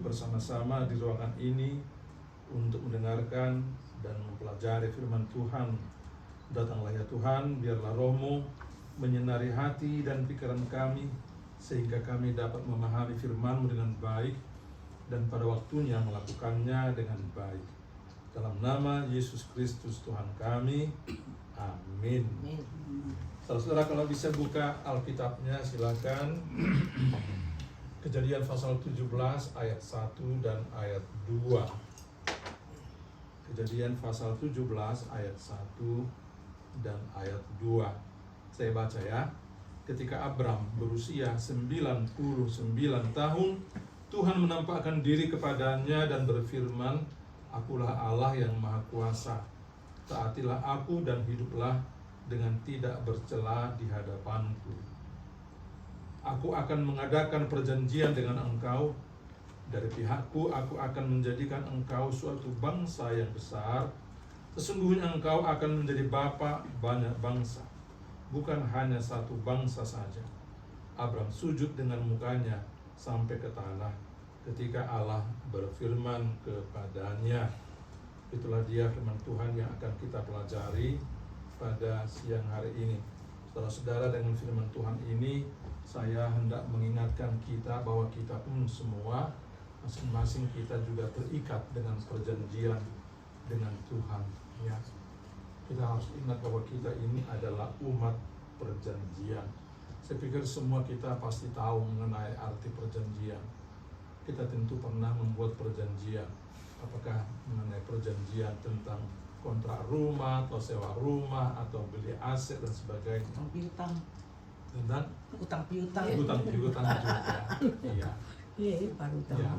bersama-sama di ruangan ini untuk mendengarkan dan mempelajari firman Tuhan. Datanglah ya Tuhan, biarlah Roh-Mu menyinari hati dan pikiran kami, sehingga kami dapat memahami firman-Mu dengan baik dan pada waktunya melakukannya dengan baik. Dalam nama Yesus Kristus Tuhan kami, amin. Saudara-saudara, kalau bisa buka Alkitabnya silakan. Kejadian pasal 17 ayat 1 dan ayat 2. Kejadian pasal 17 ayat 1 dan ayat 2. Saya baca ya. Ketika Abram berusia 99 tahun, Tuhan menampakkan diri kepadanya dan berfirman, "Akulah Allah yang Maha Kuasa. Taatilah aku dan hiduplah dengan tidak bercela di hadapanku. Aku akan mengadakan perjanjian dengan engkau. Dari pihakku aku akan menjadikan engkau suatu bangsa yang besar. Sesungguhnya engkau akan menjadi bapa banyak bangsa, bukan hanya satu bangsa saja." Abram sujud dengan mukanya sampai ke tanah ketika Allah berfirman kepadanya. Itulah dia firman Tuhan yang akan kita pelajari pada siang hari ini. Saudara-saudara, dengan firman Tuhan ini saya hendak mengingatkan kita bahwa kita pun semua, masing-masing kita juga terikat dengan perjanjian dengan Tuhan, ya. Kita harus ingat bahwa kita ini adalah umat perjanjian. Saya pikir semua kita pasti tahu mengenai arti perjanjian. Kita tentu pernah membuat perjanjian, apakah mengenai perjanjian tentang kontrak rumah atau sewa rumah atau beli aset dan sebagainya. Utang piutang. Tentang Utang piutang. utang piutang juga. Iya. Iya, baru tahu. Ya.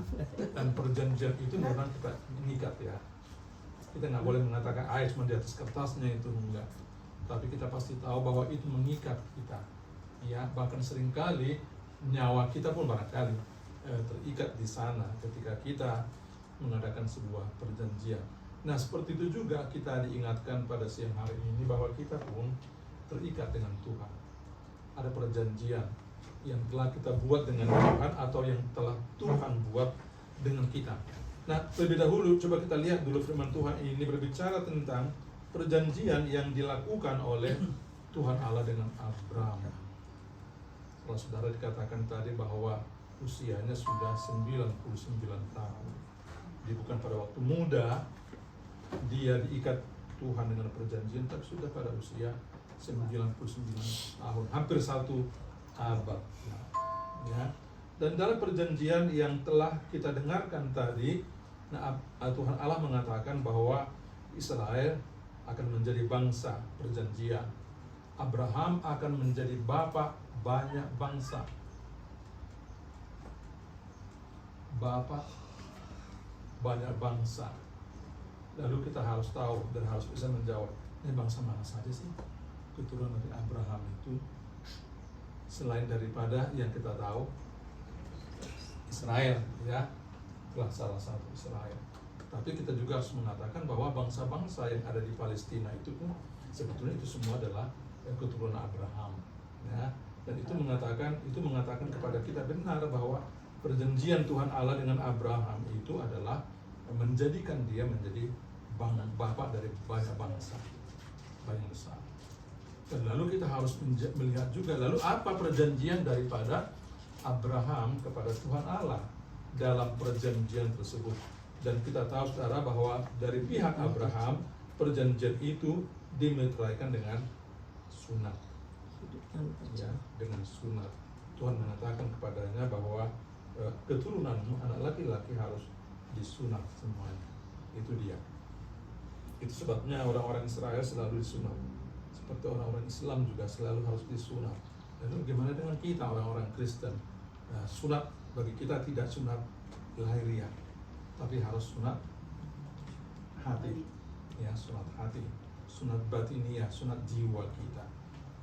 Dan perjanjian itu memang kita mengikat, ya. Kita nggak boleh mengatakan cuma di atas kertasnya, itu enggak. Tapi kita pasti tahu bahwa itu mengikat kita. Ya, bahkan seringkali nyawa kita pun barangkali terikat di sana ketika kita mengadakan sebuah perjanjian. Nah, seperti itu juga kita diingatkan pada siang hari ini bahwa kita pun terikat dengan Tuhan. Ada perjanjian yang telah kita buat dengan Tuhan atau yang telah Tuhan buat dengan kita. Nah, terlebih dahulu coba kita lihat dulu firman Tuhan ini berbicara tentang perjanjian yang dilakukan oleh Tuhan Allah dengan Abram. Kalau saudara dikatakan tadi bahwa usianya sudah 99 tahun. Dia bukan pada waktu muda dia diikat Tuhan dengan perjanjian, tapi sudah pada usia 99 tahun, hampir satu abad. Ya. Dan dalam perjanjian yang telah kita dengarkan tadi, Tuhan Allah mengatakan bahwa Israel akan menjadi bangsa perjanjian. Abraham akan menjadi bapa banyak bangsa. Bapa banyak bangsa. Lalu kita harus tahu dan harus bisa menjawab, ini bangsa mana saja sih keturunan dari Abraham itu, selain daripada yang kita tahu Israel, ya, telah salah satu Israel. Tapi kita juga harus mengatakan bahwa bangsa-bangsa yang ada di Palestina itu pun sebetulnya itu semua adalah keturunan Abraham, ya. Dan itu mengatakan kepada kita benar bahwa perjanjian Tuhan Allah dengan Abraham itu adalah menjadikan dia menjadi bapa dari banyak bangsa, banyak besar. Dan lalu kita harus melihat juga, lalu apa perjanjian daripada Abraham kepada Tuhan Allah dalam perjanjian tersebut. Dan kita tahu saudara bahwa dari pihak Abraham perjanjian itu dimeteraikan dengan sunat, ya, dengan sunat. Tuhan mengatakan kepadanya bahwa keturunanmu anak laki-laki harus disunat semuanya. Itu dia. Itu sebabnya orang-orang Israel selalu disunat. Seperti orang-orang Islam juga selalu harus disunat. Lalu bagaimana dengan kita orang-orang Kristen? Nah, sunat bagi kita tidak sunat lahiriah, tapi harus sunat hati. Ya, sunat hati, sunat batiniah, sunat jiwa kita.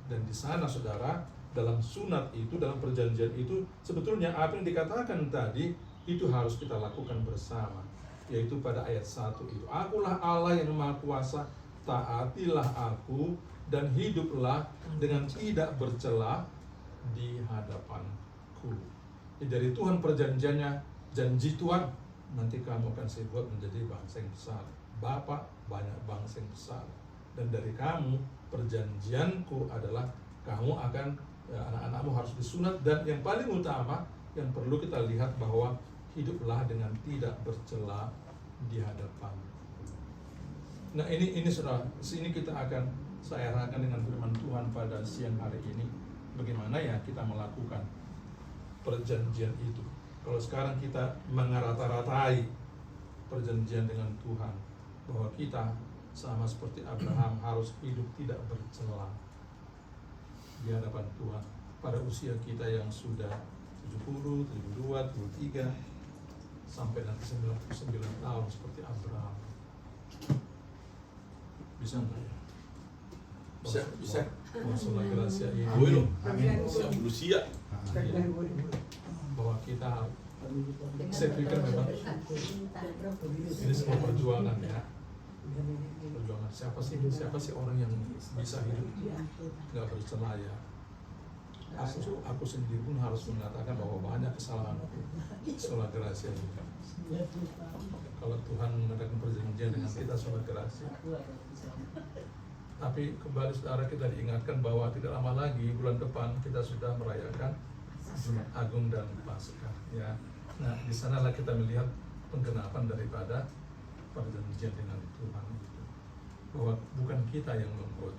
Dan di sana saudara, dalam sunat itu, dalam perjanjian itu, sebetulnya apa yang dikatakan tadi itu harus kita lakukan bersama, yaitu pada ayat 1 itu, "Akulah Allah yang Maha Kuasa, taatilah aku dan hiduplah dengan tidak bercela di hadapanku." Jadi dari Tuhan perjanjiannya janji Tuhan, nanti kamu akan saya buat menjadi bangsa yang besar. Bapak banyak bangsa yang besar. Dan dari kamu, perjanjianku adalah kamu akan, anak-anakmu harus disunat. Dan yang paling utama, yang perlu kita lihat bahwa hiduplah dengan tidak bercela di hadapan. Nah ini saudara, sini kita akan saya arahkan dengan firman Tuhan pada siang hari ini. Bagaimana ya kita melakukan perjanjian itu. Kalau sekarang kita mengarata-ratai perjanjian dengan Tuhan, bahwa kita sama seperti Abraham harus hidup tidak bercela di hadapan Tuhan pada usia kita yang sudah 70, 72, 73 sampai nanti 99 tahun seperti Abraham. Bisa nggak ya? Bisa. Masalah gracia ini. Bueno, Amin. siap Lucia. Bahwa kita, saya pikir memang ini semua perjuangan ya. Perjuangan siapa sih orang yang bisa hidup nggak bercela ya? Aku sendiri pun harus mengatakan bahwa banyak kesalahan soal gracia ini. Kalau Tuhan mengadakan perjanjian dengan kita soal gracia, tapi kembali saudara, kita diingatkan bahwa tidak lama lagi bulan depan kita sudah merayakan Jumat Agung dan Paskah ya. Nah di sanalah kita melihat penggenapan daripada perjanjian dengan Tuhan itu, bahwa bukan kita yang membuat,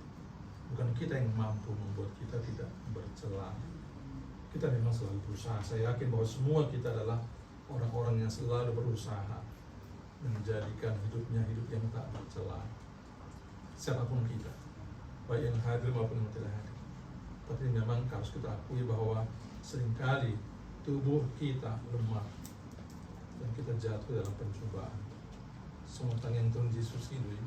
bukan kita yang mampu membuat kita tidak bercela. Kita memang selalu berusaha. Saya yakin bahwa semua kita adalah orang-orang yang selalu berusaha menjadikan hidupnya hidup yang tak bercela. Siapapun kita, baik yang hadir maupun yang tidak hadir. Tapi memang harus kita akui bahwa seringkali tubuh kita lemah dan kita jatuh dalam pencobaan. Sementara yang Tuhan Yesus itu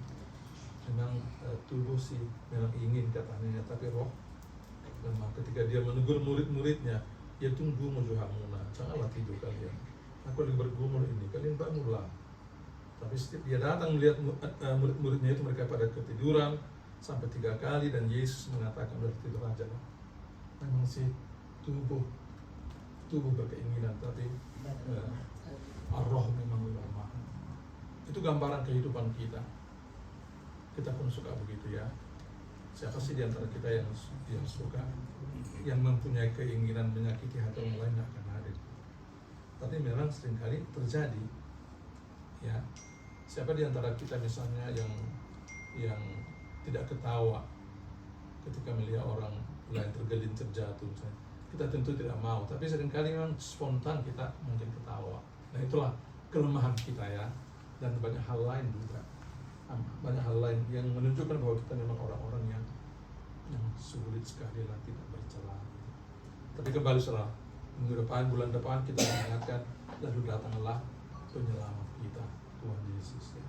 memang tubuh sih memang ingin katanya, tapi roh lemah. Ketika dia menegur murid-muridnya, ya tunggu mujuhamuna, janganlah tidur kalian. Aku lagi bergumul ini, kalian bangunlah. Tapi setiap dia datang melihat murid-muridnya itu, mereka pada ketiduran sampai 3 kali, dan Yesus mengatakan udah tidur aja lah. Memang sih tubuh berkeinginan, tapi roh memang lemah. Itu gambaran kehidupan kita. Kita pun suka begitu ya. Siapa sih di antara kita yang suka, yang mempunyai keinginan menyakiti hati orang lain nggak akan hadir. Tapi memang seringkali terjadi ya. Siapa di antara kita misalnya yang tidak ketawa ketika melihat orang lain tergelincir jatuh misalnya. Kita tentu tidak mau, tapi seringkali memang spontan kita mungkin ketawa. Nah itulah kelemahan kita ya. Dan banyak hal lain juga, banyak hal lain yang menunjukkan bahwa kita memang orang-orang yang sulit sekali lah tidak bercela. Tapi kembali saudara, bulan depan kita mengingatkan, lalu datanglah penyelamat kita, Tuhan Yesus ya.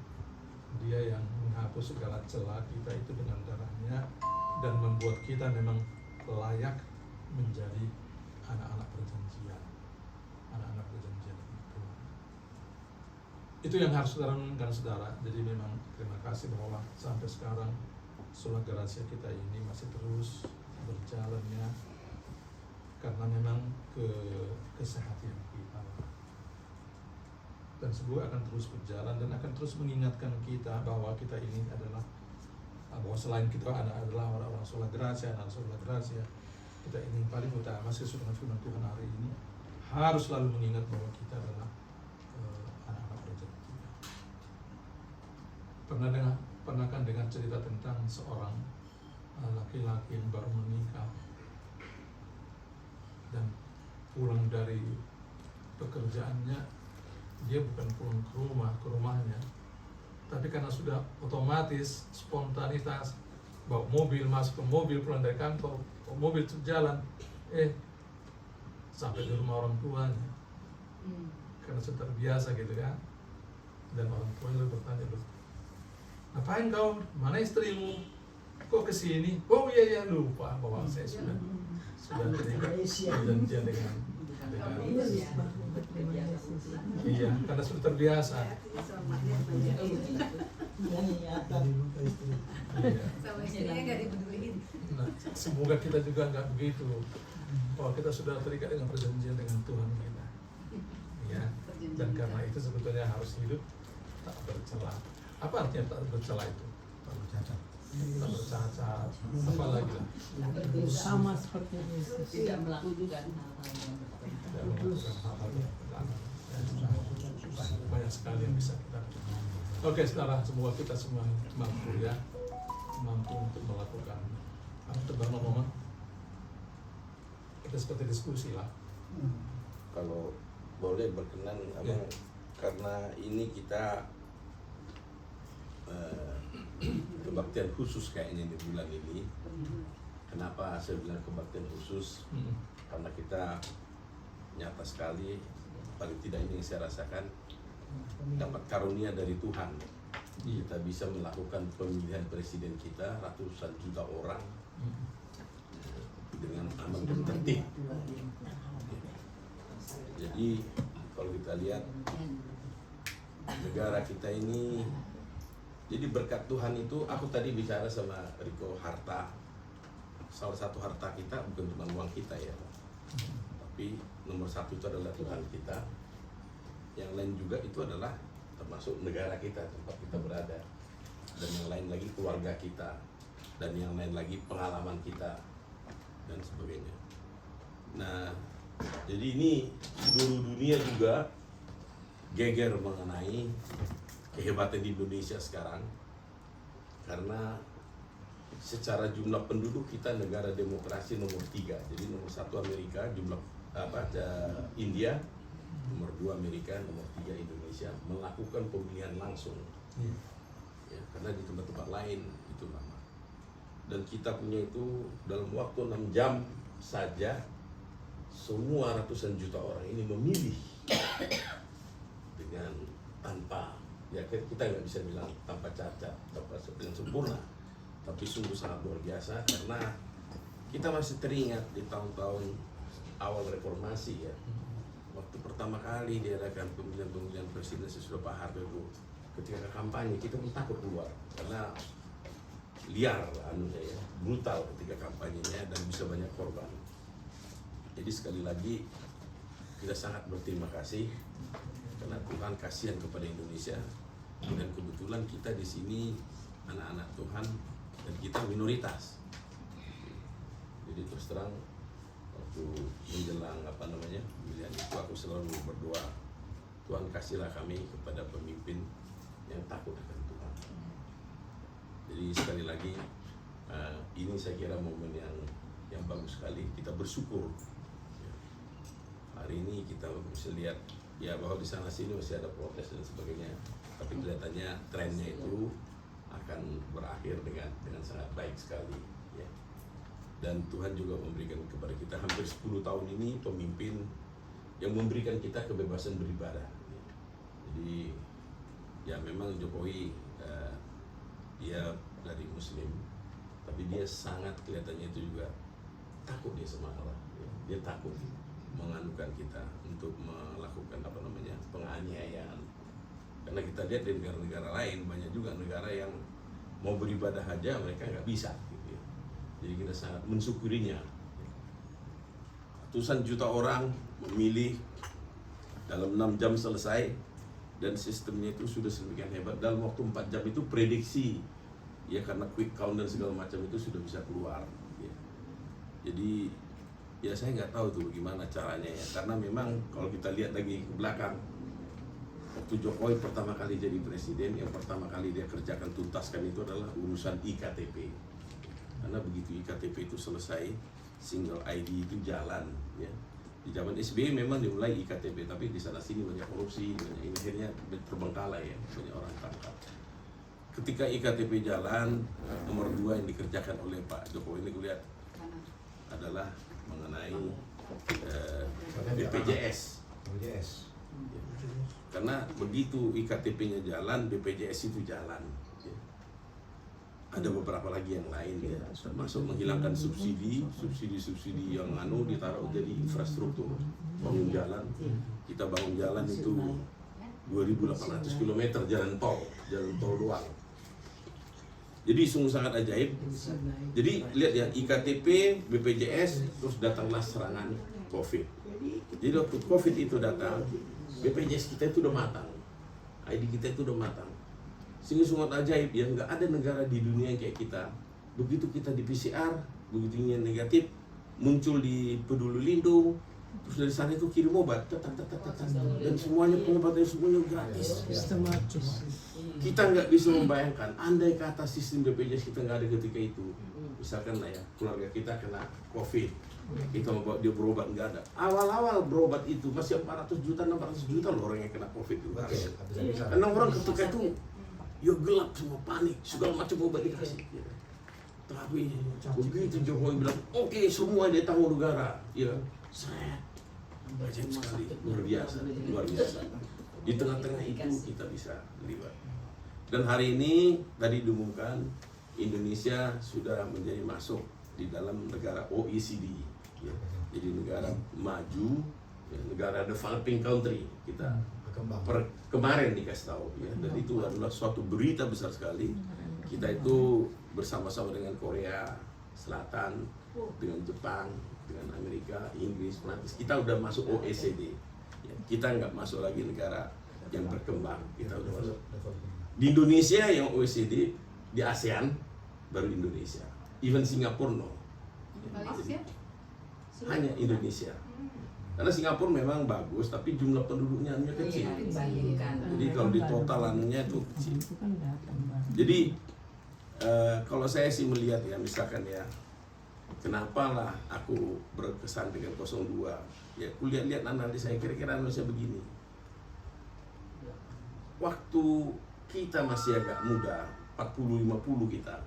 Dia yang menghapus segala celah kita itu dengan darahnya, dan membuat kita memang layak menjadi anak-anak perjanjian, anak-anak perjanjian itu. Itu yang harus saudara renungkan saudara. Jadi memang terima kasih bahwa sampai sekarang sola gracia kita ini masih terus berjalan ya, karena memang kesehatan kita, dan semoga akan terus berjalan dan akan terus mengingatkan kita bahwa kita ini adalah, bahwa selain kita adalah orang-orang sola gracia, anak sola gracia, kita ini paling utama sesuai dengan firman Tuhan hari ini harus selalu mengingat bahwa kita adalah anak-anak perjanjian. Pernah kan dengar cerita tentang seorang laki-laki yang baru menikah dan pulang dari pekerjaannya, dia bukan pulang ke rumahnya, tapi karena sudah otomatis spontanitas bawa mobil, masuk ke mobil, pulang dari kantor, mobil jalan, sampai di rumah orang tuanya, karena sudah terbiasa gitu kan. Dan orang tuanya bertanya, loh, ngapain kau? Mana istrimu? Kok kesini? Oh iya lupa bahwa saya sudah terikat perjanjian dengan iya, karena sudah terbiasa. Nah, semoga kita juga nggak begitu, bahwa kita sudah terikat dengan perjanjian dengan Tuhan kita. Ya, Dan karena itu sebetulnya harus hidup tak bercela. Apa artinya tak bercela itu? Tak bercacat. Tak bercacat. Apa lagi lah? Sama seperti Yesus. Tidak melakukan hal-hal yang bertentangan. Tidak melakukan hal-hal yang bertentangan. Banyak sekali yang bisa kita. Oke, saudara, semoga kita semua mampu ya, mampu untuk melakukan. Untuk momen kita seperti diskusi lah. Kalau boleh berkenan abang, Ya. karena ini kita kebaktian khusus kayaknya di bulan ini. Kenapa saya bilang kebaktian khusus? Karena kita nyata sekali, paling tidak ini yang saya rasakan, dapat karunia dari Tuhan. Kita bisa melakukan pemilihan presiden kita, ratusan juta orang dengan aman dan tertib. Jadi kalau kita lihat negara kita ini, jadi berkat Tuhan itu, aku tadi bicara sama Riko, harta, salah satu harta kita bukan cuma uang kita ya, tapi nomor satu itu adalah Tuhan kita. Yang lain juga itu adalah termasuk negara kita, tempat kita berada, dan yang lain lagi keluarga kita, dan yang lain lagi pengalaman kita dan sebagainya. Nah, jadi ini seluruh dunia juga geger mengenai kehebatan di Indonesia sekarang, karena secara jumlah penduduk kita negara demokrasi nomor 3. Jadi nomor 1 Amerika, jumlah India, nomor 2 Amerika, nomor 3 Indonesia melakukan pemilihan langsung. Ya, karena di tempat-tempat lain itu lama. Dan kita punya itu dalam waktu 6 jam saja semua ratusan juta orang ini memilih dengan tanpa, ya kita nggak bisa bilang tanpa cacat, tanpa dengan sempurna, tapi sungguh sangat luar biasa. Karena kita masih teringat di tahun-tahun awal reformasi ya, waktu pertama kali diadakan pemilihan presiden sesudah Pak Harto itu, ketika kampanye kita pun takut keluar karena liar anunya ya, brutal ketika kampanyenya dan bisa banyak korban. Jadi sekali lagi kita sangat berterima kasih karena Tuhan kasihan kepada Indonesia, dan kebetulan kita di sini anak-anak Tuhan dan kita minoritas. Jadi terus terang waktu menjelang pemilihan itu aku selalu berdoa, Tuhan kasihlah kami kepada pemimpin yang takut akan Tuhan. Jadi sekali lagi ini saya kira momen yang bagus sekali, kita bersyukur. Hari ini kita bisa lihat ya bahwa di sana sini masih ada protes dan sebagainya, tapi kelihatannya trennya itu akan berakhir dengan sangat baik sekali ya. Dan Tuhan juga memberikan kepada kita hampir 10 tahun ini pemimpin yang memberikan kita kebebasan beribadah ya. Jadi ya memang Jokowi dia dari Muslim, tapi dia sangat kelihatannya itu juga takut dia sama Allah ya. Dia takut menganukan kita untuk melakukan penganiayaan. Karena kita lihat di negara-negara lain banyak juga negara yang mau beribadah aja mereka nggak bisa gitu ya. Jadi kita sangat mensyukurinya. Ratusan juta orang memilih dalam 6 jam selesai, dan sistemnya itu sudah sedemikian hebat. Dalam waktu 4 jam itu prediksi ya, karena quick count dan segala macam itu sudah bisa keluar ya. Jadi ya saya nggak tahu tuh bagaimana caranya ya, karena memang kalau kita lihat lagi ke belakang, waktu Jokowi pertama kali jadi presiden, yang pertama kali dia kerjakan tuntaskan itu adalah urusan IKTP. Karena begitu IKTP itu selesai, single ID itu jalan ya. Di zaman SBY memang dimulai IKTP, tapi di sana sini banyak korupsi, banyak ini, akhirnya terbengkalai ya, banyak orang tangkap. Ketika IKTP jalan, nomor 2 yang dikerjakan oleh Pak Jokowi ini kulihat adalah mengenai BPJS. Karena begitu IKTP-nya jalan, BPJS itu jalan ya. Ada beberapa lagi yang lain ya, termasuk menghilangkan subsidi yang ditaruh jadi infrastruktur, bangun jalan. Kita bangun jalan itu 2.800 km jalan tol doang. Jadi sungguh sangat ajaib. Jadi lihat ya, IKTP, BPJS, terus datanglah serangan COVID. Jadi waktu COVID itu datang, BPJS kita itu udah matang, ID kita itu udah matang. Sehingga sungguh ajaib ya, nggak ada negara di dunia yang kayak kita. Begitu kita di PCR, begitu ini negatif, muncul di Peduli Lindung, terus dari sana itu kirim obat, dan semuanya pengobatannya semuanya gratis. Sistematis. Kita nggak bisa membayangkan, andai kata sistem BPJS kita nggak ada ketika itu, misalkan lah ya, keluarga kita kena COVID, kita mau dia berobat nggak ada. Awal-awal berobat itu masih 400 juta, 600 juta loh orang yang kena COVID itu. Karena orang ketika itu ya gelap semua, panik, segala macam obat dikasih. Tapi begitu Jokowi bilang, oke, semua dia tanggung negara, ya, seret, ajaib sekali, luar biasa, luar biasa. Di tengah-tengah itu kita bisa libat. Dan hari ini tadi diumumkan Indonesia sudah menjadi masuk di dalam negara OECD, ya. Jadi negara maju, ya, negara developing country kita. Kemarin dikasih tahu ya, dan itu adalah suatu berita besar sekali. Kita itu bersama-sama dengan Korea Selatan, dengan Jepang, dengan Amerika, Inggris, Prancis, kita udah masuk OECD. Ya, kita nggak masuk lagi negara yang berkembang, kita udah masuk. Di Indonesia yang OECD, di ASEAN baru Indonesia. Even Singapura no. Malaysia? Hanya Indonesia. Karena Singapura memang bagus, tapi jumlah penduduknya hanya kecil. Jadi kalau di total anunya itu kecil. Itu kan datang bareng. Jadi kalau saya sih melihat ya, misalkan ya, kenapa lah aku berkesan dengan 02? Ya, aku lihat-lihat analis saya, kira-kira analisnya begini. Waktu kita masih agak muda, 40-50 kita,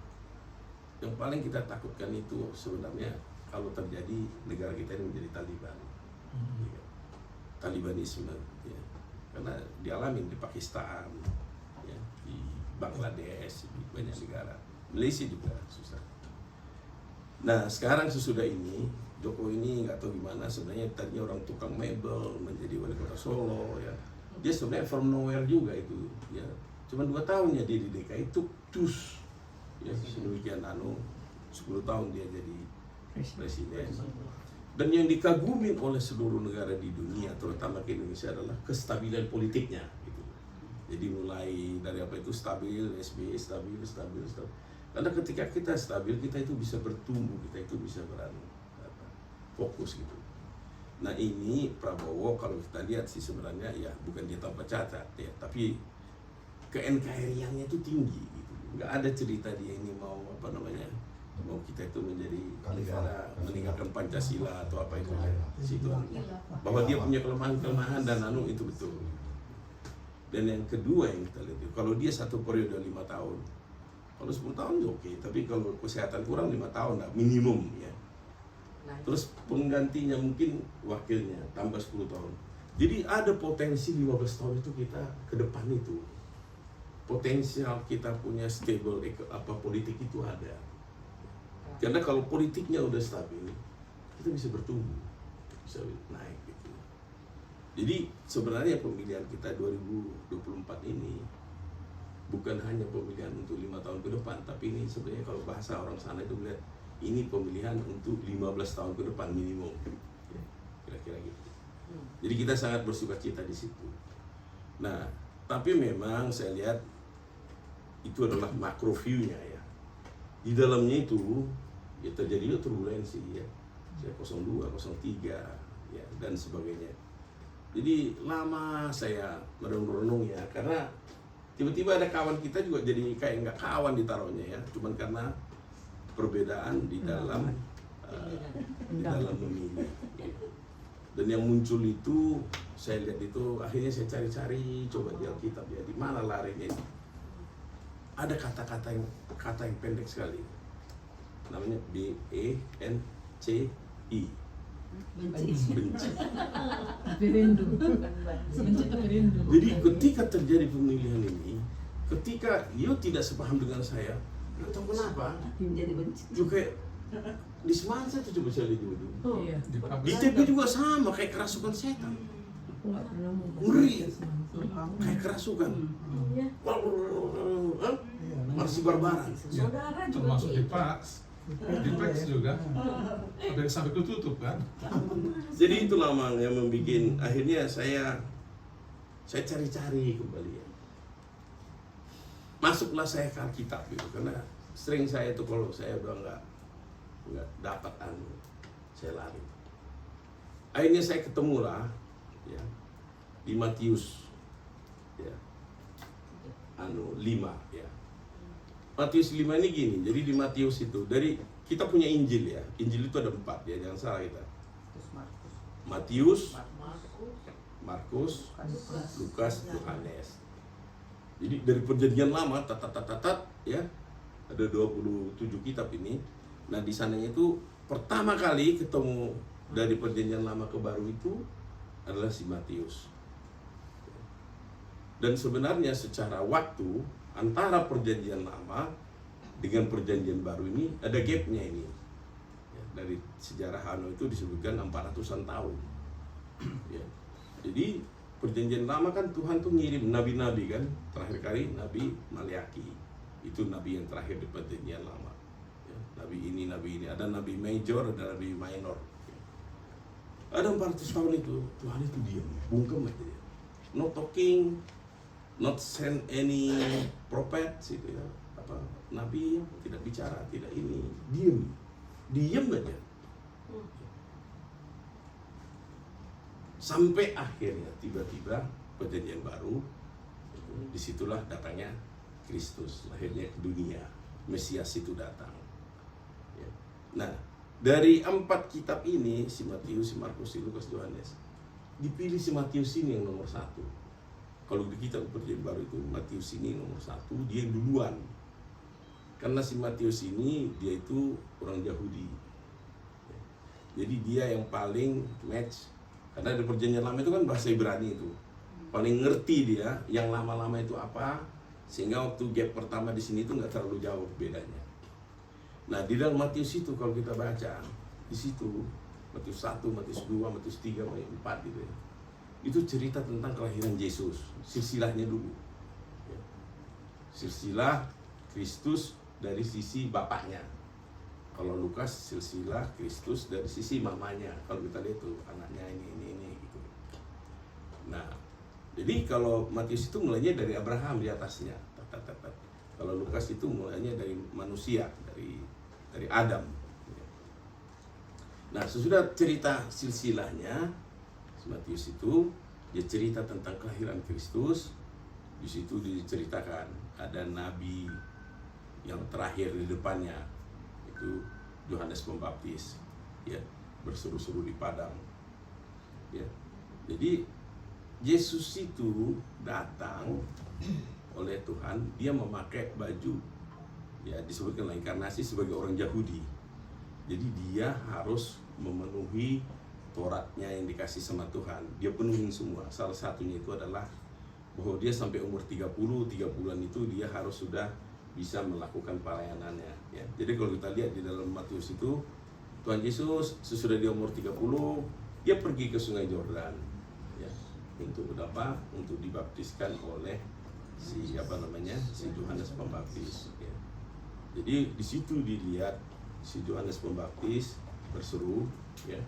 yang paling kita takutkan itu sebenarnya kalau terjadi negara kita ini menjadi Taliban. Ya, Talibanisme, ya. Karena dialami di Pakistan, ya, di Bangladesh, di banyak negara, Malaysia juga susah. Nah sekarang sesudah ini Jokowi ini nggak tahu gimana, sebenarnya tadinya orang tukang mebel menjadi wali kota Solo, ya. Dia sebenarnya from nowhere juga itu, ya. Cuma 2 tahunnya dia di DKI itu cus, ya, sedemikian 10 tahun dia jadi presiden. Dan yang dikagumi oleh seluruh negara di dunia, terutama ke Indonesia, adalah kestabilan politiknya. Gitu. Jadi mulai dari apa itu stabil, SBY stabil. Karena ketika kita stabil, kita itu bisa bertumbuh, kita itu bisa fokus gitu. Nah ini Prabowo kalau kita lihat sih sebenarnya ya bukan dia tanpa cacat ya, tapi ke-NKRI-nya itu tinggi gitu. Nggak ada cerita dia ini mau mau kita itu menjadi negara meninggalkan Pancasila atau apa itu ya. Situ. Bahwa dia punya kelemahan dan itu betul. Dan yang kedua yang kita lihat, kalau dia satu periode 5 tahun, kalau 10 tahun ya oke, tapi kalau kesehatan kurang 5 tahun lah minimum ya. Terus penggantinya mungkin wakilnya tambah 10 tahun. Jadi ada potensi 15 tahun itu kita ke depan itu. Potensial kita punya stable politik itu ada. Karena kalau politiknya udah stabil, kita bisa bertumbuh, bisa naik gitu. Jadi sebenarnya pemilihan kita 2024 ini bukan hanya pemilihan untuk 5 tahun ke depan, tapi ini sebenarnya kalau bahasa orang sana itu melihat ini pemilihan untuk 15 tahun ke depan minimum, ya, kira-kira gitu. Jadi kita sangat bersukacita di situ. Nah, tapi memang saya lihat itu adalah macro view-nya ya. Di dalamnya itu ya terjadi turbulensi ya, 02, 03 ya dan sebagainya. Jadi lama saya merenung-renung ya, karena tiba-tiba ada kawan kita juga jadi kayak nggak kawan ditaruhnya ya, cuman karena perbedaan di dalam memilih. Dan yang muncul itu saya lihat itu akhirnya saya cari-cari coba di Alkitab ya, di mana larinya ini. Ada kata-kata yang pendek sekali. Namanya BENCI. Benci. Berindu. Benci atau berindu. Jadi ketika terjadi pemilihan ini, ketika dia tidak sepaham dengan saya, nggak tahu kenapa, Menjadi benci. juga di Semansa tuh coba saya lihat dulu. Oh iya. Di TP juga sama, kayak kerasukan setan. Aku nggak pernah mau. Ngeri. Kayak kerasukan. Iya. Masih barbaran. Ya, termasuk di PAX. Di PAX juga. Sampai ketutup kan. Jadi itu namanya membuat akhirnya saya Saya cari-cari kembali ya. Masuklah saya ke Alkitab gitu, karena sering saya itu kalau saya udah nggak dapat saya lari. Akhirnya saya ketemu lah ya di Matius ya 5 ya. Matius 5 ini gini, jadi di Matius itu dari kita punya Injil ya. Injil itu ada 4 ya, jangan salah kita. Matius, Markus, Lukas, Yohanes. Jadi dari perjanjian lama ya ada 27 kitab ini. Nah di sananya itu pertama kali ketemu dari perjanjian lama ke baru itu adalah si Matius. Dan sebenarnya secara waktu antara perjanjian lama dengan perjanjian baru ini ada gapnya ini. Ya, dari sejarah Hano itu disebutkan 400-an tahun. Ya. Jadi perjanjian lama kan Tuhan tuh ngirim nabi-nabi kan, terakhir kali Nabi Maliaki, itu nabi yang terakhir di perjanjian lama ya, nabi ini, ada nabi major, ada nabi minor ya. Ada 400 tahun itu Tuhan itu diam, bungkem aja ya. Not talking, not send any prophet gitu ya, apa nabi yang tidak bicara, tidak ini, diam aja. Sampai akhirnya tiba-tiba perjanjian baru, disitulah datangnya Kristus, lahirnya ke dunia, Mesias itu datang. Ya. Nah, dari 4 kitab ini, si Matius, si Markus, si Lukas, Yohanes, dipilih si Matius ini yang nomor 1. Kalau di kitab perjanjian baru itu Matius ini nomor 1, dia yang duluan. Karena si Matius ini dia itu orang Yahudi. Ya. Jadi dia yang paling match. Karena di perjanjian lama itu kan bahasa Ibrani itu. Paling ngerti dia yang lama-lama itu apa, sehingga waktu gap pertama di sini itu nggak terlalu jauh bedanya. Nah, di dalam Matius itu kalau kita baca, di situ Matius 1, Matius 2, Matius 3, Matius 4 gitu ya. Itu cerita tentang kelahiran Yesus, silsilahnya dulu. Ya. Silsilah Kristus dari sisi bapaknya. Kalau Lukas silsilah Kristus dari sisi mamanya. Kalau kita lihat tuh anaknya ini gitu. Nah, jadi kalau Matius itu mulainya dari Abraham di atasnya. Kalau Lukas itu mulainya dari manusia, dari Adam. Nah, sesudah cerita silsilahnya, Matius itu dia cerita tentang kelahiran Kristus. Di situ diceritakan ada nabi yang terakhir di depannya, itu Yohanes Pembaptis ya, berseru-seru di padang ya. Jadi Yesus itu datang oleh Tuhan, dia memakai baju ya, disebutkan inkarnasi sebagai orang Yahudi. Jadi dia harus memenuhi Tauratnya yang dikasih sama Tuhan, dia penuhin semua. Salah satunya itu adalah bahwa dia sampai umur 3 bulan itu dia harus sudah bisa melakukan pelayanannya ya. Jadi kalau kita lihat di dalam Matius itu, Tuhan Yesus sesudah dia umur 30, dia pergi ke Sungai Yordan ya, untuk apa? Untuk dibaptiskan oleh si Yohanes Pembaptis ya. Jadi di situ dilihat si Yohanes Pembaptis berseru ya,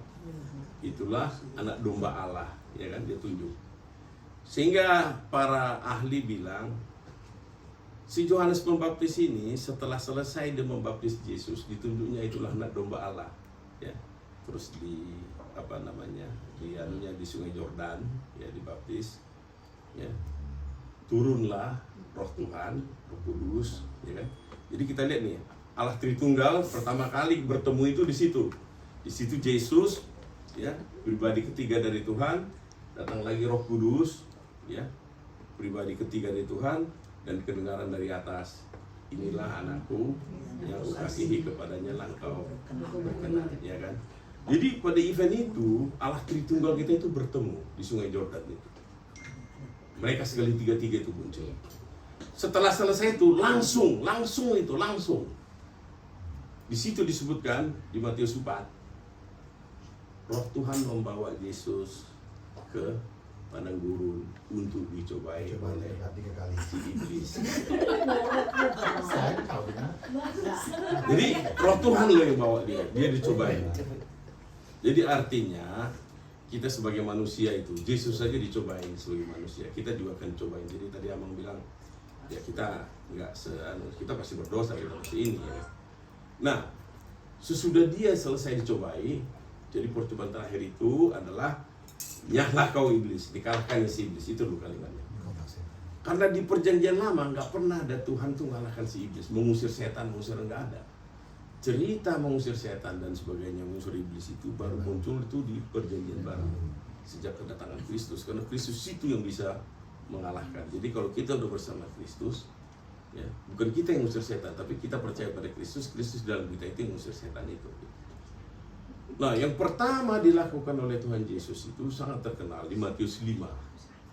itulah anak domba Allah ya kan, dia tunjuk. Sehingga para ahli bilang si Yohanes Pembaptis ini setelah selesai dia membaptis Yesus, ditunjuknya itulah anak domba Allah ya. Terus di di Sungai Yordan ya, dibaptis ya. Turunlah Roh Tuhan, Roh Kudus ya kan. Jadi kita lihat nih, Allah Tritunggal pertama kali bertemu itu di situ. Di situ Yesus ya, pribadi ketiga dari Tuhan, datang lagi Roh Kudus ya, pribadi ketiga dari Tuhan, dan kedengaran dari atas, inilah anakku yang kukasihi, kepadanya engkau berkenan ya kan. Jadi pada event itu Allah Tritunggal kita itu bertemu di Sungai Yordan itu. Mereka sekali tiga-tiga itu muncul. Setelah selesai itu langsung di situ disebutkan di Matius 4, Roh Tuhan membawa Yesus ke padang gurun untuk dicobai oleh si iblis. Jadi Roh Tuhan loh yang bawa dia dicobai. Jadi artinya kita sebagai manusia itu, Yesus saja dicobain sebagai manusia, kita juga akan cobain. Jadi tadi Amang bilang, ya kita nggak kita pasti berdosa gitu seperti ini ya. Nah, sesudah dia selesai dicobai, jadi percobaan terakhir itu adalah nyahlah kau iblis, dikalahkan si iblis, itu dulu kalimatnya. Karena di perjanjian lama nggak pernah ada Tuhan tuh mengalahkan si iblis, mengusir setan, mengusir nggak ada. Cerita mengusir setan dan sebagainya, mengusir iblis itu baru muncul itu di perjanjian baru sejak kedatangan Kristus, karena Kristus itu yang bisa mengalahkan. Jadi kalau kita udah bersama Kristus, ya, bukan kita yang mengusir setan, tapi kita percaya pada Kristus, Kristus dalam kita itu yang mengusir setan itu. Nah, yang pertama dilakukan oleh Tuhan Yesus itu sangat terkenal di Matius 5.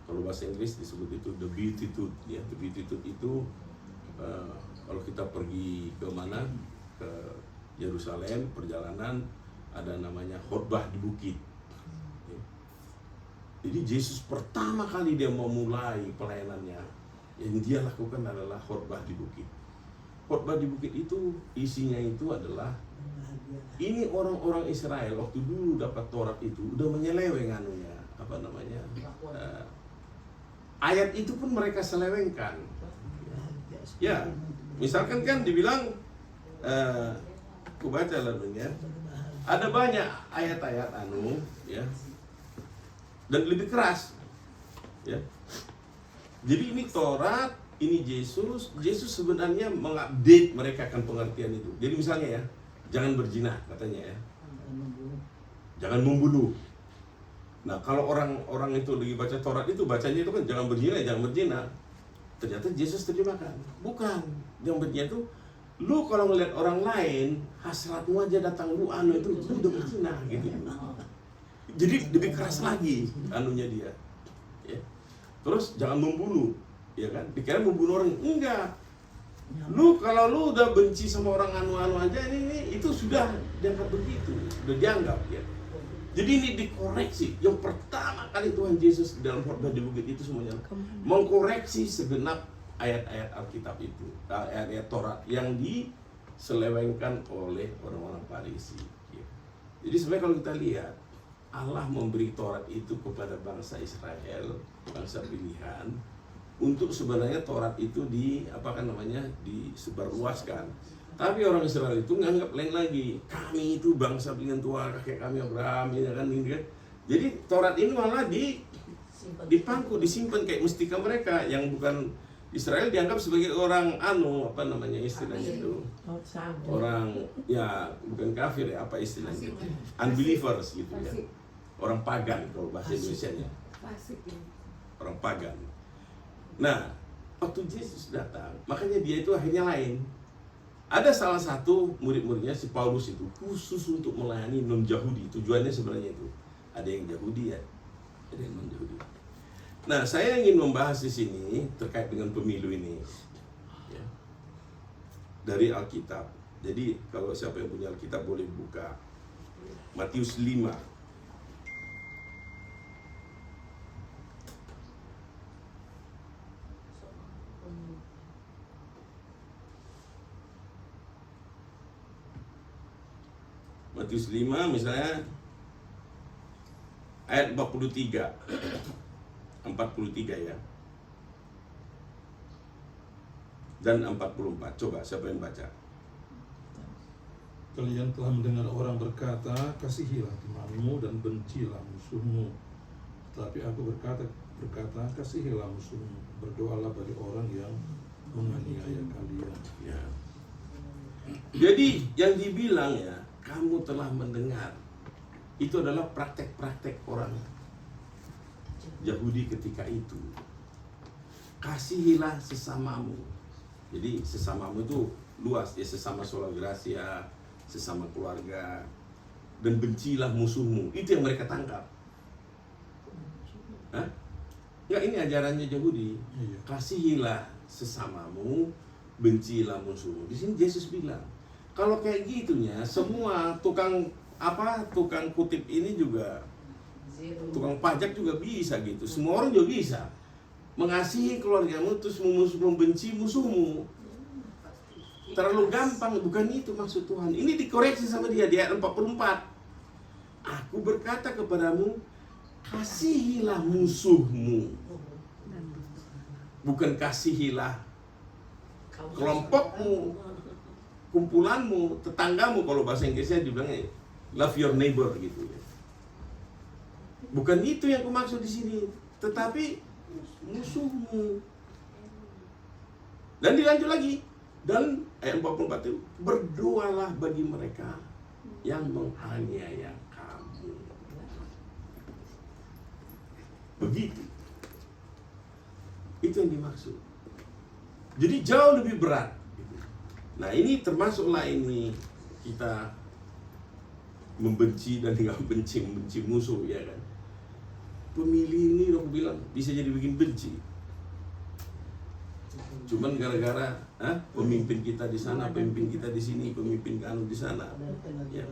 Kalau bahasa Inggris disebut itu the beatitude, ya. The beatitude itu kalau kita pergi ke mana, ke Yerusalem, perjalanan, ada namanya khotbah di bukit. Jadi Yesus pertama kali dia memulai pelayanannya, yang dia lakukan adalah khotbah di bukit. Khotbah di bukit itu isinya itu adalah ini orang-orang Israel waktu dulu dapat Taurat itu udah menyeleweng anunya, apa namanya, ayat itu pun mereka selewengkan. Ya, misalkan kan dibilang, aku baca lalu ya, ada banyak ayat-ayat ya, dan lebih keras, ya. Jadi ini Taurat, ini Yesus sebenarnya mengupdate mereka akan pengertian itu. Jadi misalnya ya, jangan berzina katanya ya, jangan membunuh. Nah kalau orang itu lagi baca Taurat itu bacanya itu kan jangan berzina. Ternyata Yesus terjemahkan, bukan, yang berzina itu lu kalau ngeliat orang lain hasratmu aja datang lu itu lu udah berzina gitu. Jadi lebih keras lagi anunya dia, ya. Terus jangan membunuh, ya kan? Dikira membunuh orang, enggak. Lu kalau lu udah benci sama orang anu aja ini itu sudah dianggap begitu, udah dianggap ya. Jadi ini dikoreksi. Yang pertama kali Tuhan Yesus dalam khotbah di bukit itu semuanya mengkoreksi segenap ayat-ayat Alkitab itu, ayat-ayat Taurat yang diselewengkan oleh orang-orang Farisi. Ya. Jadi sebenarnya kalau kita lihat, Allah memberi Taurat itu kepada bangsa Israel, bangsa pilihan, untuk sebenarnya Taurat itu disebarluaskan. Tapi orang Israel itu nganggap lain lagi. Kami itu bangsa pilihan Tuhan, kakek kami Abraham, ya kan, ini kan. Jadi Taurat ini malah dipangku, disimpan kayak mustika mereka yang bukan Israel dianggap sebagai orang istilahnya itu. Orang ya bukan kafir ya, apa istilahnya? Unbelievers gitu ya. Orang pagan kalau bahasa Indonesianya. Orang pagan. Nah, waktu Yesus datang, makanya dia itu akhirnya lain. Ada salah satu murid-muridnya, si Paulus itu khusus untuk melayani non-Yahudi. Tujuannya sebenarnya itu. Ada yang Yahudi ya, ada yang non-Yahudi. Nah, saya ingin membahas di sini terkait dengan pemilu ini, ya, dari Alkitab. Jadi kalau siapa yang punya Alkitab boleh buka Matius 5. Matius 5 misalnya ayat 43 ya, dan 44. Coba siapa yang baca? Kalian telah mendengar orang berkata, kasihilah temanmu dan bencilah musuhmu. Tetapi aku berkata, kasihilah musuhmu, berdoalah bagi orang yang menganiaya kalian. Ya. Jadi yang dibilang ya, kamu telah mendengar, itu adalah praktek-praktek orang Yahudi ketika itu. Kasihilah sesamamu. Jadi sesamamu itu luas ya, sesama sola gracia, sesama keluarga, dan bencilah musuhmu. Itu yang mereka tangkap. Hah? Enggak, ini ajarannya Yahudi. Iya. Kasihilah sesamamu, bencilah musuhmu. Di sini Yesus bilang, kalau kayak gitunya, semua tukang kutip ini juga, tukang pajak juga bisa gitu. Semua orang juga bisa mengasihi keluargamu terus membenci musuhmu. Terlalu gampang, bukan itu maksud Tuhan. Ini dikoreksi sama dia di ayat 44. Aku berkata kepadamu, kasihilah musuhmu. Bukan kasihilah kelompokmu, kumpulanmu, tetanggamu. Kalau bahasa Inggrisnya dibilangnya love your neighbor gitu ya. Bukan itu yang aku maksud di sini, tetapi musuhmu. Dan dilanjut lagi, dan ayat 44 itu, berdoalah bagi mereka yang menganiaya kamu. Begitu. Itu yang dimaksud. Jadi jauh lebih berat. Nah ini termasuklah ini kita membenci dan nggak membenci musuh, ya kan. Pemilih ini aku bilang bisa jadi bikin benci. Cuman gara-gara pemimpin kita di sana, pemimpin kita di sini, pemimpin kanu di sana. Ya.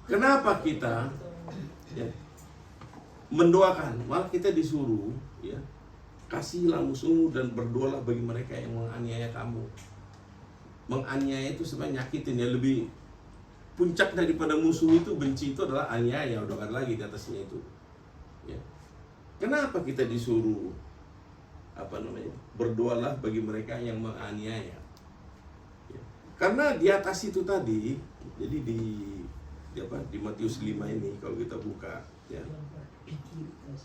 Kenapa kita mendoakan? Malah kita disuruh, ya, kasihilah musuhmu dan berdoalah bagi mereka yang menganiaya kamu. Menganiaya itu sebenarnya nyakitin, ya. Lebih puncak daripada musuh itu, benci itu adalah aniaya. Udah ada lagi di atasnya itu, ya. Kenapa kita disuruh berdoalah bagi mereka yang menganiaya, ya. Karena di atas itu tadi, jadi di Matius 5 ini kalau kita buka, ya,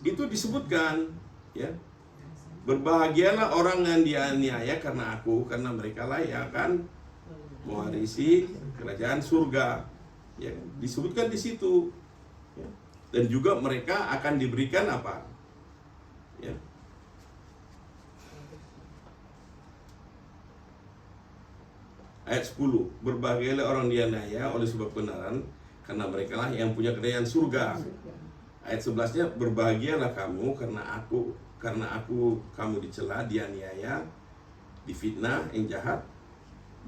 itu disebutkan, ya, berbahagialah orang yang dianiaya karena aku, karena mereka lah yang akan mewarisi kerajaan surga, ya, disebutkan di situ, ya. Dan juga mereka akan diberikan apa, ya, ayat 10, berbahagialah orang dianiaya oleh sebab kebenaran, karena mereka lah yang punya kerajaan surga. Ayat 11-nya, berbahagialah kamu karena aku kamu dicela, dianiaya, difitnah, yang jahat,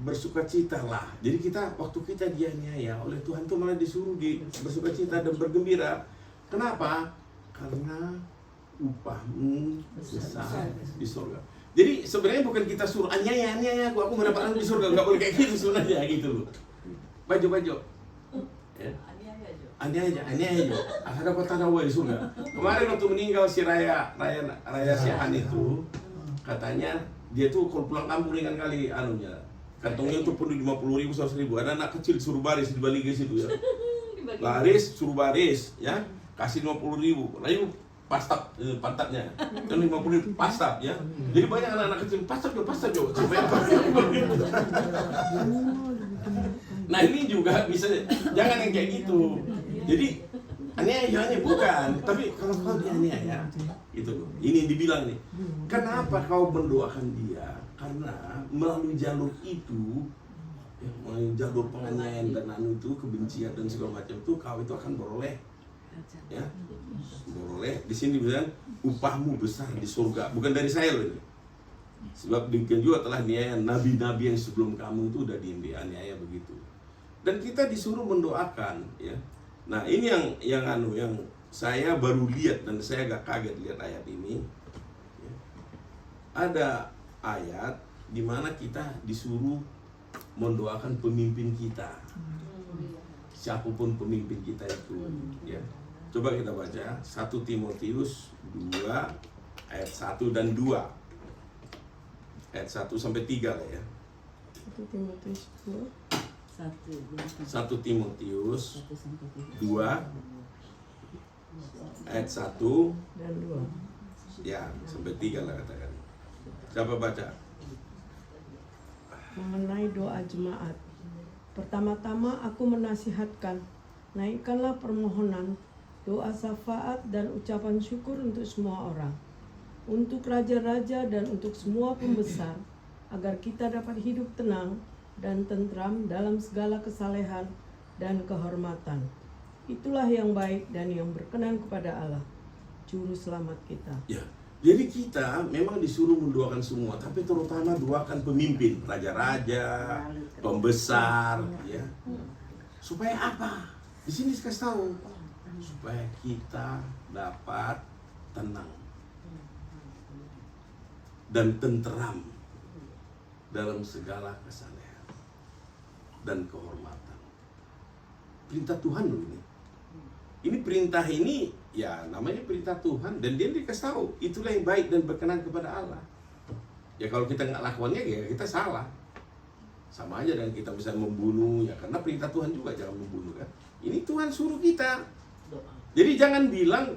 bersukacitalah. Jadi kita waktu kita dianiaya oleh Tuhan itu malah disuruh bersukacita dan bergembira. Kenapa? Karena upahmu besar di surga. Jadi sebenarnya bukan kita suruh aniaya aku mendapatkan di surga, nggak boleh kayak gitu sebenarnya, gitu loh. Baju, ya. Aniaya aja. Ada kota Nawa di surga. Kemarin waktu meninggal si Raya Syahan itu, katanya dia tuh kalau pulang kampung dengan kali anunya, kantongnya tuh penuh 50.000, 100.000. Ada anak kecil suruh baris di balik situ, ya. Baris, suruh baris, ya. Kasih 50.000. Lalu pastap pantatnya, dan 50.000 pastap, ya. Jadi banyak anak-anak kecil pastap jo. Nah ini juga bisa, jangan yang kayak gitu. Jadi aniaya bukan, tapi kalau kau dianiaya, itu loh. Ini dibilang nih, kenapa kau mendoakan dia? Karena melalui jalur itu, ya, melalui jalur penganiayaan dan itu, kebencian dan segala macam itu, kau itu akan beroleh, ya, beroleh. Di sini bilang upahmu besar di surga, bukan dari saya loh ini. Sebab demikian juga telah dianiaya nabi-nabi yang sebelum kamu itu udah dianiaya begitu. Dan kita disuruh mendoakan, ya. Nah ini yang saya baru lihat dan saya agak kaget lihat ayat ini, ya. Ada ayat di mana kita disuruh mendoakan pemimpin kita, siapapun pemimpin kita itu, ya. Coba kita baca 1 Timotius 2 ayat 1 dan 2, ayat 1 sampai 3 lah, ya. 1 Timotius 2 1 Timotius 2 ayat 1 dan 2. ya sampai 3 lah katakan. Siapa baca? Mengenai doa jemaat. Pertama-tama aku menasihatkan, naikkanlah permohonan, doa syafaat dan ucapan syukur untuk semua orang, untuk raja-raja dan untuk semua pembesar, agar kita dapat hidup tenang dan tentram dalam segala kesalehan dan kehormatan. Itulah yang baik dan yang berkenan kepada Allah, Juru Selamat kita. Ya, jadi kita memang disuruh mendoakan semua, tapi terutama doakan pemimpin, raja-raja, pembesar, ya. Supaya apa? Di sini dikasih tahu, supaya kita dapat tenang dan tentram dalam segala kesalehan dan kehormatan. Perintah Tuhan loh ini. Ini perintah ini ya namanya perintah Tuhan, dan dia dikasih tahu itulah yang baik dan berkenan kepada Allah. Ya kalau kita nggak lakukannya ya kita salah. Sama aja dengan kita bisa membunuh, ya karena perintah Tuhan juga jangan membunuh kan. Ini Tuhan suruh kita. Jadi jangan bilang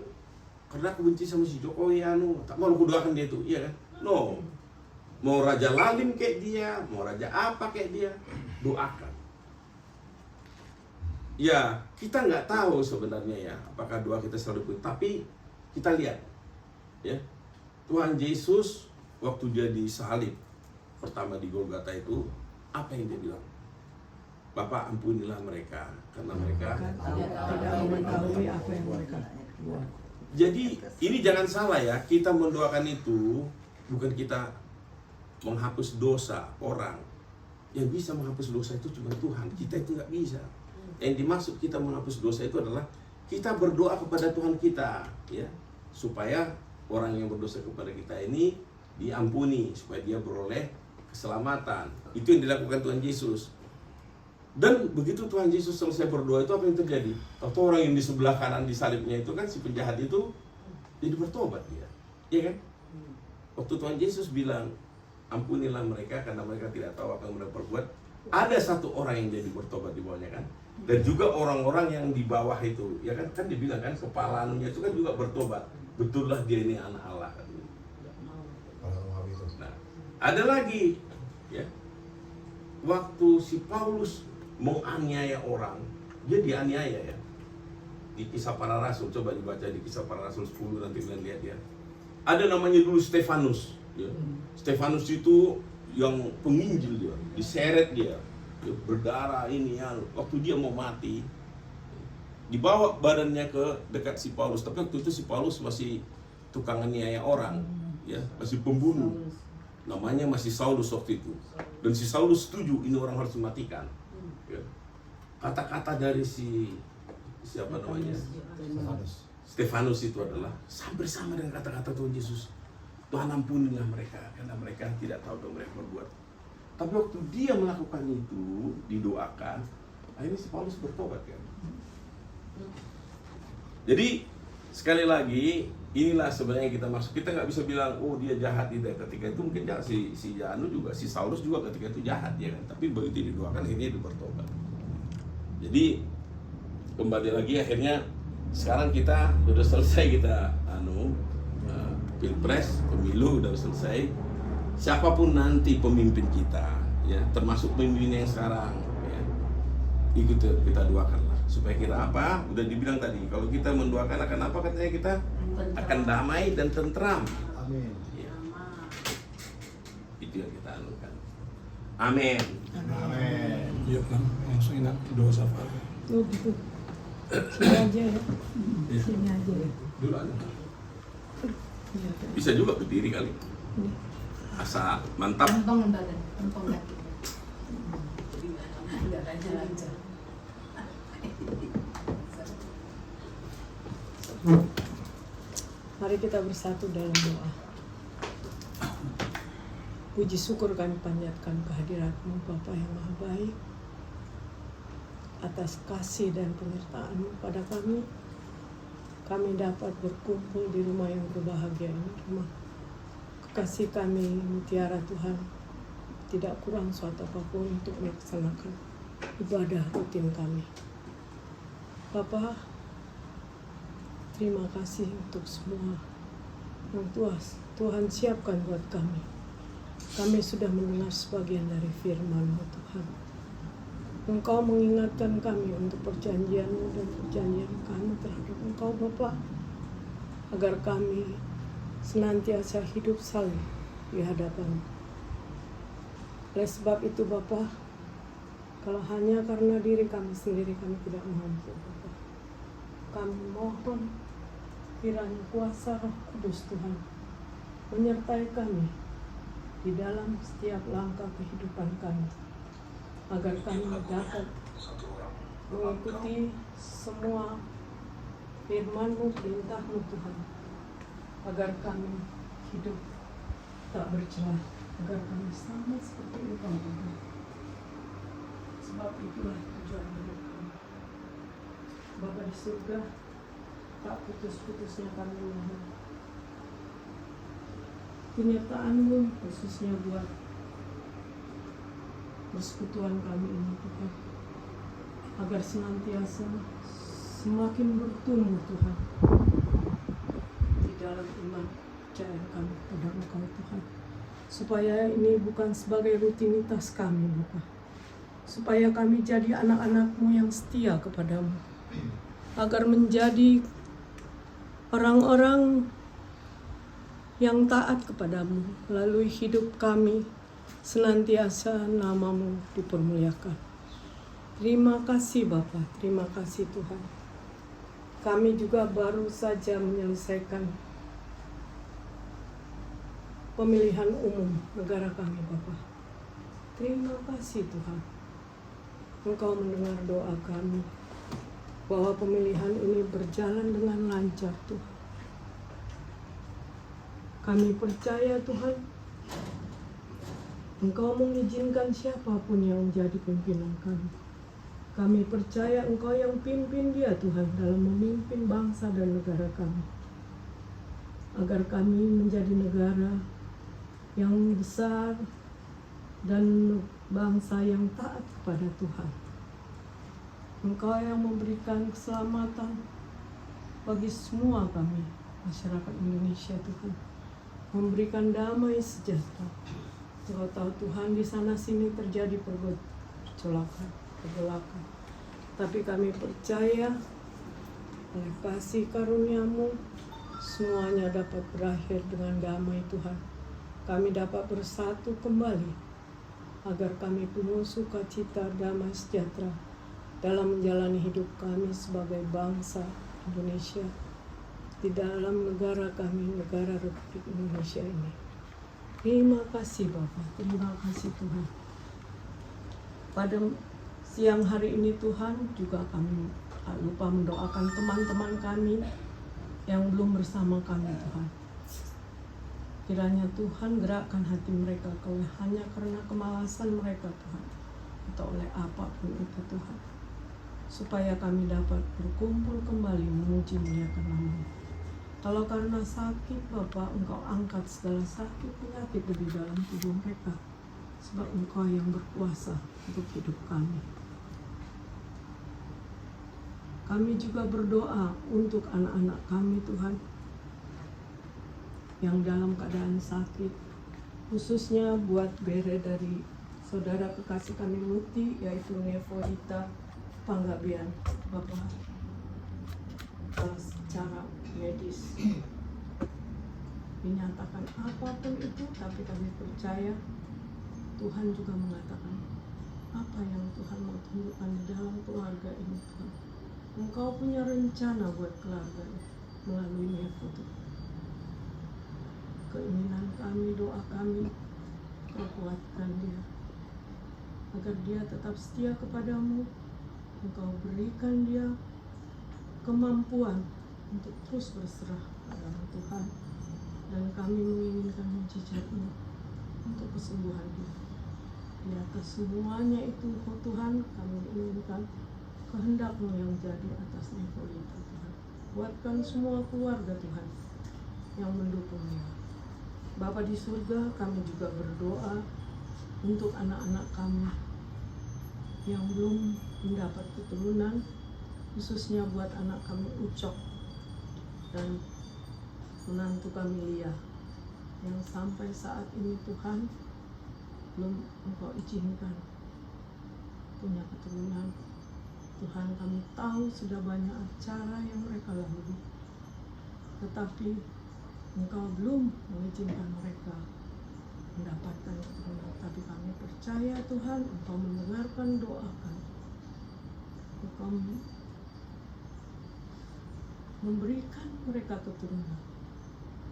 karena aku benci sama si Jokowi tak mau aku doakan dia itu, iya kan? No. Mau raja lalim kayak dia, mau raja apa kayak dia, doakan. Ya, kita nggak tahu sebenarnya ya, apakah doa kita selalu ikut. Tapi kita lihat, ya, Tuhan Yesus waktu dia disalib pertama di Golgota itu, apa yang dia bilang? Bapak ampunilah mereka, karena mereka tidak mengetahui apa yang mereka buat. Jadi ini jangan salah ya, kita mendoakan itu bukan kita menghapus dosa orang. Yang bisa menghapus dosa itu cuma Tuhan, kita itu nggak bisa. Yang dimaksud kita menghapus dosa itu adalah kita berdoa kepada Tuhan kita, ya, supaya orang yang berdosa kepada kita ini diampuni, supaya dia beroleh keselamatan. Itu yang dilakukan Tuhan Yesus. Dan begitu Tuhan Yesus selesai berdoa itu apa yang terjadi? Atau orang yang di sebelah kanan disalibnya itu kan si penjahat itu jadi bertobat dia, iya kan? Waktu Tuhan Yesus bilang ampunilah mereka karena mereka tidak tahu apa yang mereka perbuat, ada satu orang yang jadi bertobat di bawahnya kan? Dan juga orang-orang yang di bawah itu, ya kan? Kan dibilang kan kepalanya itu kan juga bertobat. Betullah dia ini anak Allah kan? Nah, ada lagi, ya. Waktu si Paulus mau aniaya orang, dia dianiaya ya. Di Kisah Para Rasul, coba dibaca di Kisah Para Rasul 10 nanti kalian lihat ya. Ada namanya dulu Stefanus, ya. Stefanus itu yang penginjil dia, diseret dia, ya, berdarah ini ya. Waktu dia mau mati, dibawa badannya ke dekat si Paulus. Tapi waktu itu si Paulus masih tukang aniaya orang, ya, masih pembunuh. Namanya masih Saulus waktu itu. Dan si Saulus setuju ini orang harus dimatikan. Ya. Kata-kata dari siapa namanya? Stefanus itu adalah hampir sama dengan kata-kata Tuhan Yesus. Tuhan ampunilah mereka karena mereka tidak tahu apa yang mereka berbuat. Tapi waktu dia melakukan itu, didoakan, akhirnya si Paulus bertobat kan. Jadi sekali lagi inilah sebenarnya kita masuk. Kita nggak bisa bilang oh dia jahat tidak. Ketika itu mungkin jahat, si Janu juga, si Saulus juga ketika itu jahat ya kan. Tapi begitu didoakan akhirnya dia bertobat. Jadi kembali lagi akhirnya sekarang kita sudah selesai kita pilpres, pemilu udah selesai. Siapapun nanti pemimpin kita, ya termasuk pemimpin yang sekarang, ya, ikut kita doakanlah supaya kita apa? Udah dibilang tadi kalau kita mendoakan akan apa katanya kita akan damai dan tentram. Amin. Ya. Itu yang kita anukan. Amin. Amin. Yuk kan, langsung ingat doa syafaat. Oh gitu. Sini aja ya. Iya. Sini aja ya. Dulu aja. Iya. Bisa juga berdiri kali. Ini. Asa mantap. Kantong badan, kantong kaki. Enggak lancar-lancar. Mari kita bersatu dalam doa. Puji syukur kami panjatkan kehadirat-Mu Bapa yang Maha Baik atas kasih dan penyertaan-Mu pada kami. Kami dapat berkumpul di rumah yang berbahagia ini, rumah kekasih kami mutiara Tuhan, tidak kurang suatu apapun untuk melaksanakan ibadah rutin kami. Bapa, terima kasih untuk semua yang Tuhan siapkan buat kami. Kami sudah mendengar sebagian dari firman-Mu Tuhan. Engkau mengingatkan kami untuk perjanjian-Mu dan perjanjian kami terhadap Engkau Bapa, agar kami senantiasa hidup saling di hadapan. Oleh sebab itu Bapa, kalau hanya karena diri kami sendiri kami tidak mampu Bapa, kami mohon kiranya kuasa Roh Kudus Tuhan menyertai kami di dalam setiap langkah kehidupan kami, agar kami dapat mengikuti semua firman-Mu, perintah-Mu Tuhan, agar kami hidup tak bercelah, agar kami sama seperti Engkau Tuhan. Sebab itulah tujuan hidup kami. Bapa di surga, tak putus-putusnya kami mohon penyertaan-Mu khususnya buat persekutuan kami ini Tuhan, agar senantiasa semakin bertumbuh Tuhan di dalam iman percaya kami pada Engkau Tuhan, supaya ini bukan sebagai rutinitas kami Bapa, supaya kami jadi anak-anak-Mu yang setia kepadamu, agar menjadi orang-orang yang taat kepadamu, melalui hidup kami senantiasa nama-Mu dipermuliakan. Terima kasih Bapa, terima kasih Tuhan. Kami juga baru saja menyelesaikan pemilihan umum negara kami Bapa. Terima kasih Tuhan. Engkau mendengar doa kami, bahwa pemilihan ini berjalan dengan lancar Tuhan. Kami percaya Tuhan, Engkau mengizinkan siapapun yang menjadi pimpinan kami. Kami percaya Engkau yang pimpin dia Tuhan dalam memimpin bangsa dan negara kami, agar kami menjadi negara yang besar dan bangsa yang taat kepada Tuhan. Engkau yang memberikan keselamatan bagi semua kami, masyarakat Indonesia Tuhan, memberikan damai sejahtera. Engkau tahu Tuhan, di sana sini terjadi pergolakan, tapi kami percaya oleh kasih karunia-Mu semuanya dapat berakhir dengan damai Tuhan. Kami dapat bersatu kembali agar kami penuh sukacita, damai sejahtera dalam menjalani hidup kami sebagai bangsa Indonesia di dalam negara kami, negara Republik Indonesia ini. Terima kasih Bapa, terima kasih Tuhan. Pada siang hari ini Tuhan, juga kami tak lupa mendoakan teman-teman kami yang belum bersama kami Tuhan. Kiranya Tuhan gerakkan hati mereka, hanya karena kemalasan mereka Tuhan, atau oleh apapun itu Tuhan, supaya kami dapat berkumpul kembali memuji muliakan nama-Mu. Kalau karena sakit Bapak, Engkau angkat segala sakit penyakit dari dalam tubuh mereka, sebab Engkau yang berkuasa untuk hidup kami. Kami juga berdoa untuk anak-anak kami Tuhan, yang dalam keadaan sakit, khususnya buat Bere dari saudara kekasih kami Luti, yaitu Nevoita Panggabian Bapak, secara medis dinyatakan apapun itu, tapi kami percaya Tuhan juga mengatakan apa yang Tuhan mau tunjukkan di dalam keluarga ini Tuhan. Engkau punya rencana buat keluarga ini melalui Nevoita. Keinginan kami, doa kami, Kau kuatkan dia, agar dia tetap setia kepadamu. Engkau berikan dia kemampuan untuk terus berserah pada Tuhan, dan kami menginginkan mujizat-Mu untuk kesembuhan dia. Di atas semuanya itu, oh Tuhan, kami menginginkan kehendak-Mu yang jadi atas Nevoita Tuhan. Buatkan semua keluarga Tuhan yang mendukung dia. Bapa di surga, kami juga berdoa untuk anak-anak kami yang belum mendapat keturunan, khususnya buat anak kami Ucok dan menantu kami Lia, yang sampai saat ini Tuhan belum Engkau izinkan punya keturunan. Tuhan, kami tahu sudah banyak acara yang mereka lalui, tetapi Engkau belum mengizinkan mereka mendapatkan keturunan. Tapi kami percaya Tuhan, Engkau mendengarkan doa kami. Engkau memberikan mereka keturunan,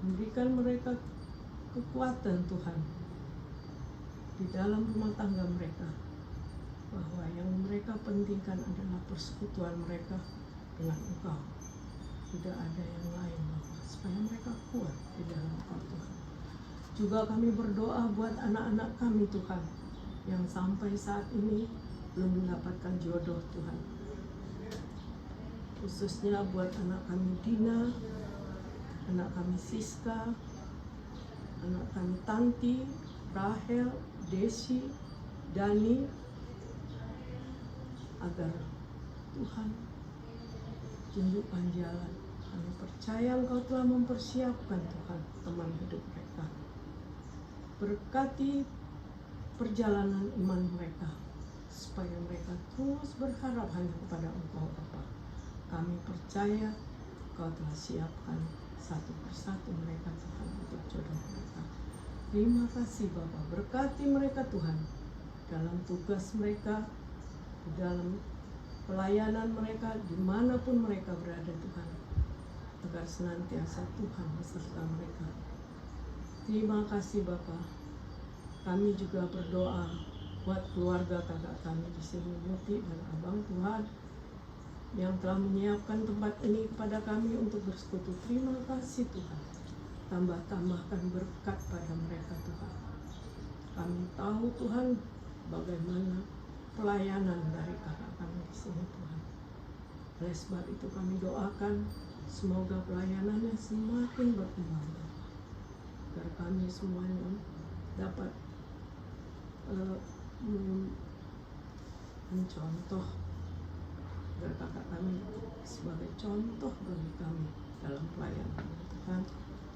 memberikan mereka kekuatan Tuhan di dalam rumah tangga mereka, bahwa yang mereka pentingkan adalah persekutuan mereka dengan Engkau. Tidak ada yang lain Bapa, supaya mereka kuat di dalam Engkau Tuhan. Juga kami berdoa buat anak-anak kami Tuhan, yang sampai saat ini belum mendapatkan jodoh Tuhan. khususnya buat anak kami Dina, anak kami Siska, anak kami Tanti, Rahel, Desi, Dani, agar Tuhan tunjukkan jalan. Kami percaya Engkau telah mempersiapkan Tuhan teman hidup mereka. Berkati perjalanan iman mereka, supaya mereka terus berharap hanya kepada Engkau Bapa. Kami percaya Engkau telah siapkan satu persatu mereka Tuhan untuk jodoh mereka. Terima kasih Bapa, berkati mereka Tuhan dalam tugas mereka, dalam pelayanan mereka, dimanapun mereka berada Tuhan, agar senantiasa Tuhan beserta mereka. Terima kasih Bapa. Kami juga berdoa buat keluarga kakak kami di sini, Muti dan Abang Tuhan, yang telah menyiapkan tempat ini kepada kami untuk bersekutu. Terima kasih Tuhan. Tambahkan berkat pada mereka Tuhan. Kami tahu Tuhan bagaimana pelayanan dari kakak kami di sini Tuhan. Oleh sebab itu kami doakan semoga pelayanannya semakin berkembang, agar kami semuanya dapat mencontoh, agar kakak kami sebagai contoh bagi kami dalam pelayanan Tuhan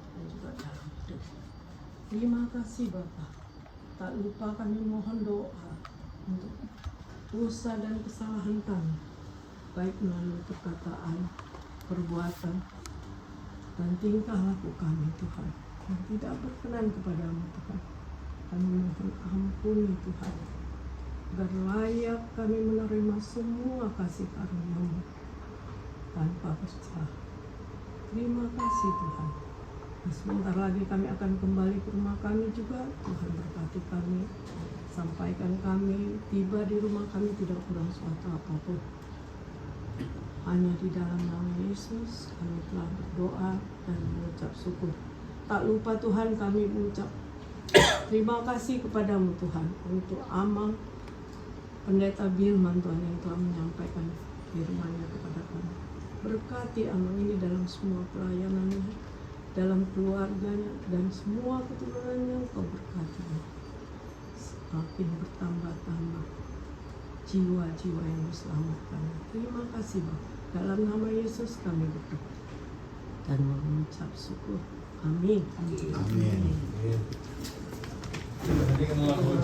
dan juga dalam hidup. Terima kasih Bapa. Tak lupa kami mohon doa untuk dosa dan kesalahan kami, baik melalui perkataan, perbuatan, dan tingkah laku kami Tuhan, yang tidak berkenan kepadamu Tuhan. Kami mohon ampuni Tuhan, agar layak kami menerima semua kasih karunia-Mu tanpa bersalah. Terima kasih Tuhan. Nah, sebentar lagi kami akan kembali ke rumah kami juga. Tuhan berkati kami, sampaikan kami tiba di rumah kami tidak kurang suatu apapun. Hanya di dalam nama Yesus kami telah berdoa dan mengucap syukur. Tak lupa Tuhan kami mengucap terima kasih kepadamu Tuhan untuk amal Pendeta Bilman Tuhan yang telah menyampaikan firman-Nya kepada kami. Berkati amal ini dalam semua pelayanannya, dalam keluarganya, dan semua keturunannya Engkau berkati. Semakin bertambah-tambah jiwa-jiwa yang diselamatkan. Terima kasih Bapak. Dalam nama Yesus kami berdoa dan mengucap syukur. Amin. Amin. Jadi kenal